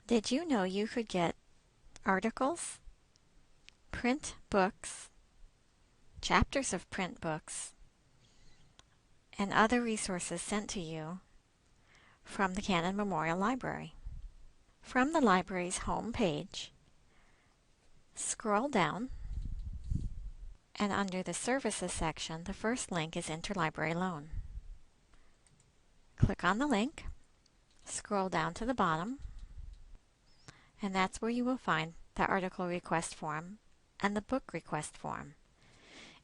Did you know you could get articles, print books, chapters of print books, and other resources sent to you from the Cannon Memorial Library? From the library's home page, scroll down, and under the Services section, the first link is Interlibrary Loan. Click on the link, scroll down to the bottom, and that's where you will find the article request form and the book request form.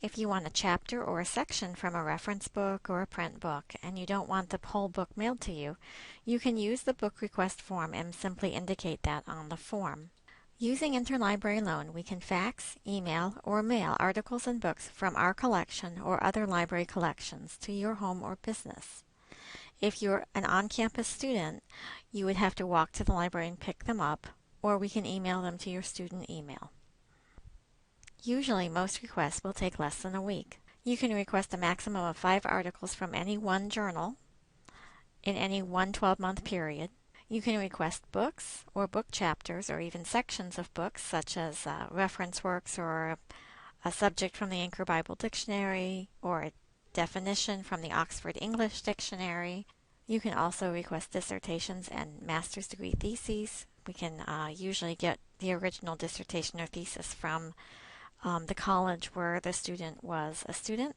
If you want a chapter or a section from a reference book or a print book and you don't want the whole book mailed to you, you can use the book request form and simply indicate that on the form. Using Interlibrary Loan, we can fax, email, or mail articles and books from our collection or other library collections to your home or business. If you're an on-campus student, you would have to walk to the library and pick them up, or we can email them to your student email. Usually, most requests will take less than a week. You can request a maximum of 5 articles from any one journal in any one 12-month period. You can request books or book chapters or even sections of books such as reference works or a subject from the Anchor Bible Dictionary or a definition from the Oxford English Dictionary. You can also request dissertations and master's degree theses. We can usually get the original dissertation or thesis from the college where the student was a student.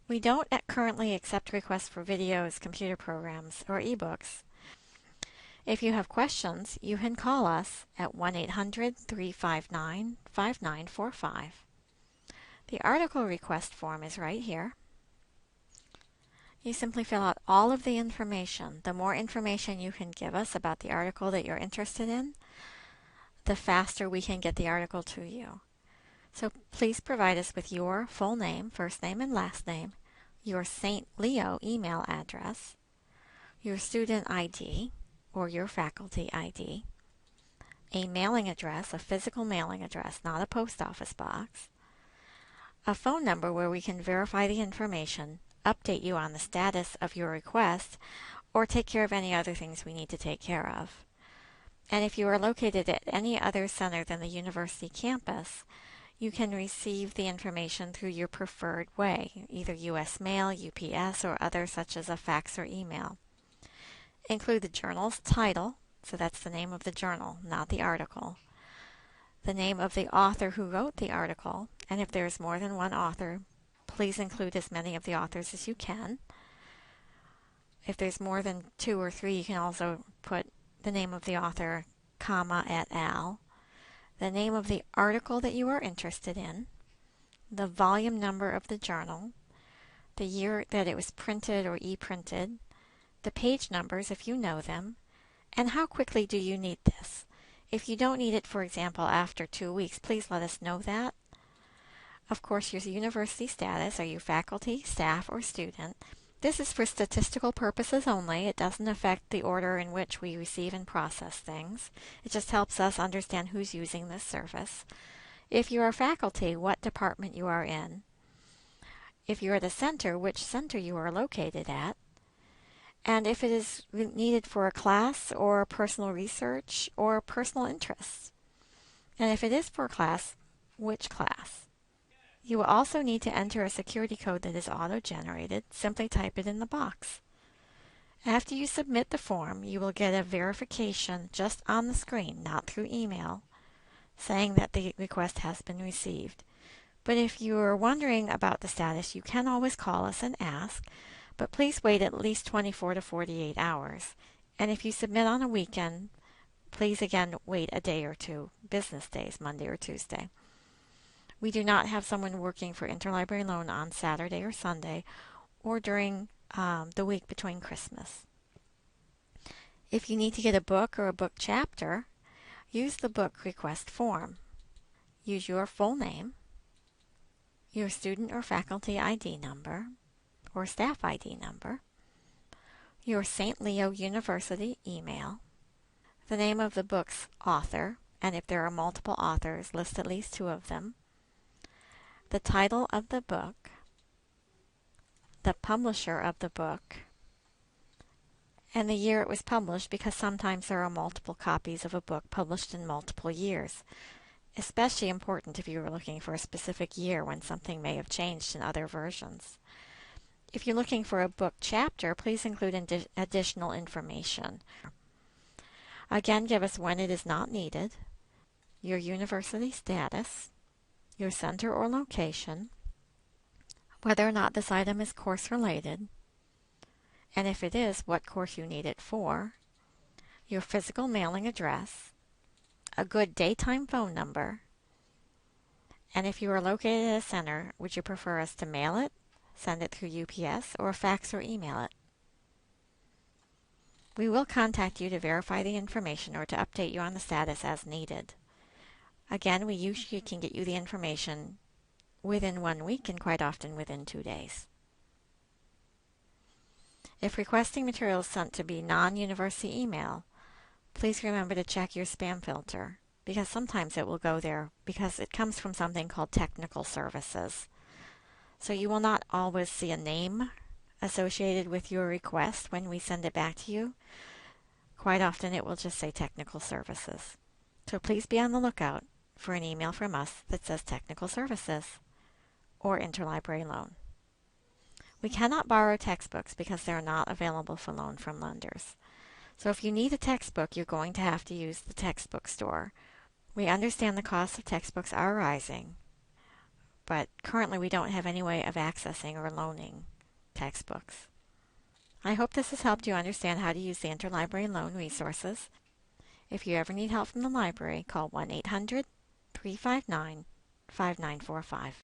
We don't currently accept requests for videos, computer programs, or ebooks. If you have questions, you can call us at 1-800-359-5945. The article request form is right here. You simply fill out all of the information. The more information you can give us about the article that you're interested in, the faster we can get the article to you. So please provide us with your full name, first name and last name, your St. Leo email address, your student ID or your faculty ID, a mailing address, a physical mailing address, not a post office box, a phone number where we can verify the information, update you on the status of your request, or take care of any other things we need to take care of. And if you are located at any other center than the university campus, you can receive the information through your preferred way, either U.S. Mail, UPS, or other such as a fax or email. Include the journal's title, so that's the name of the journal, not the article, the name of the author who wrote the article, and if there is more than one author, please include as many of the authors as you can. If there's more than 2 or 3, you can also put the name of the author, comma, et al., the name of the article that you are interested in, the volume number of the journal, the year that it was printed or e-printed, the page numbers if you know them, and how quickly do you need this. If you don't need it, for example, after 2 weeks, please let us know that. Of course, your university status, are you faculty, staff, or student? This is for statistical purposes only. It doesn't affect the order in which we receive and process things. It just helps us understand who's using this service. If you are faculty, what department you are in. If you're at a center, which center you are located at. And if it is needed for a class or personal research or personal interests. And if it is for a class, which class? You will also need to enter a security code that is auto-generated. Simply type it in the box. After you submit the form, you will get a verification just on the screen, not through email, saying that the request has been received. But if you are wondering about the status, you can always call us and ask, but please wait at least 24 to 48 hours. And if you submit on a weekend, please again wait a day or 2, business days, Monday or Tuesday. We do not have someone working for Interlibrary Loan on Saturday or Sunday or during the week between Christmas. If you need to get a book or a book chapter, use the book request form. Use your full name, your student or faculty ID number or staff ID number, your St. Leo University email, the name of the book's author, and if there are multiple authors, list at least 2 of them, the title of the book, the publisher of the book, and the year it was published, because sometimes there are multiple copies of a book published in multiple years. Especially important if you are looking for a specific year when something may have changed in other versions. If you're looking for a book chapter, please include additional information. Again, give us when it is not needed, your university status, your center or location, whether or not this item is course related, and if it is, what course you need it for, your physical mailing address, a good daytime phone number, and if you are located at a center, would you prefer us to mail it, send it through UPS, or fax or email it? We will contact you to verify the information or to update you on the status as needed. Again, we usually can get you the information within 1 week and quite often within 2 days. If requesting material is sent to be non-university email, please remember to check your spam filter, because sometimes it will go there because it comes from something called technical services. So you will not always see a name associated with your request when we send it back to you. Quite often it will just say technical services. So please be on the lookout for an email from us that says technical services or interlibrary loan. We cannot borrow textbooks because they are not available for loan from lenders. So if you need a textbook, you're going to have to use the textbook store. We understand the costs of textbooks are rising, but currently we don't have any way of accessing or loaning textbooks. I hope this has helped you understand how to use the interlibrary loan resources. If you ever need help from the library, call 1-800-359-5945.